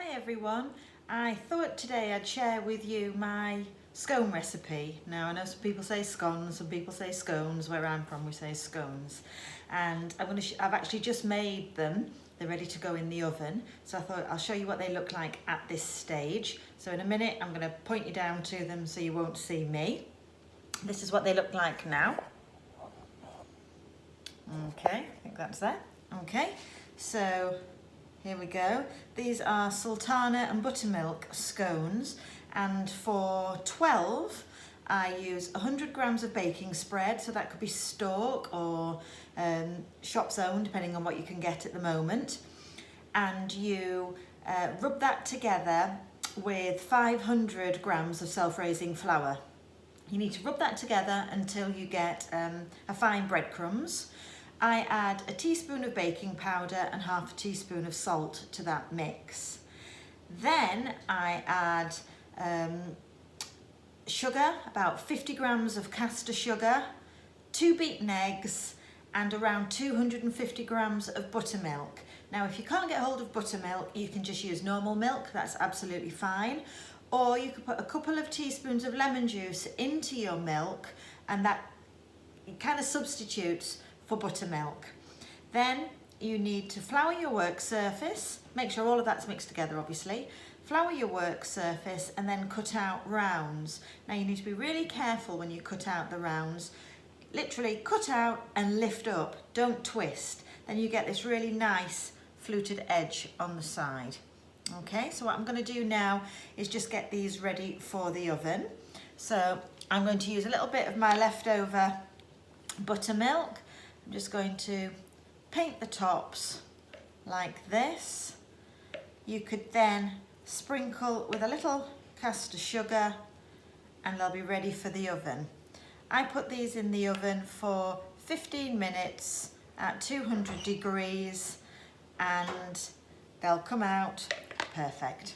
Hi everyone, I thought today I'd share with you my scone recipe. Now I know some people say scones, some people say scones. Where I'm from we say scones. And I've actually just made them. They're ready to go in the oven. So I thought I'll show you what they look like at this stage. So in a minute I'm going to point you down to them so you won't see me. This is what they look like now. Okay, I think that's that. Okay, so here we go. These are sultana and buttermilk scones, and for 12 I use 100 grams of baking spread, so that could be Stork or shop's own, depending on what you can get at the moment. And you rub that together with 500 grams of self-raising flour. You need to rub that together until you get a fine breadcrumbs. I add a teaspoon of baking powder and half a teaspoon of salt to that mix. Then I add sugar, about 50 grams of caster sugar, 2 beaten eggs, and around 250 grams of buttermilk. Now, if you can't get hold of buttermilk, you can just use normal milk, that's absolutely fine. Or you could put a couple of teaspoons of lemon juice into your milk, and that kind of substitutes for buttermilk. Then you need to flour your work surface, make sure all of that's mixed together obviously, flour your work surface and then cut out rounds. Now you need to be really careful when you cut out the rounds, literally cut out and lift up, don't twist, then you get this really nice fluted edge on the side. Okay, so what I'm going to do now is just get these ready for the oven. So I'm going to use a little bit of my leftover buttermilk. I'm just going to paint the tops like this. You could then sprinkle with a little caster sugar and they'll be ready for the oven. I put these in the oven for 15 minutes at 200 degrees and they'll come out perfect.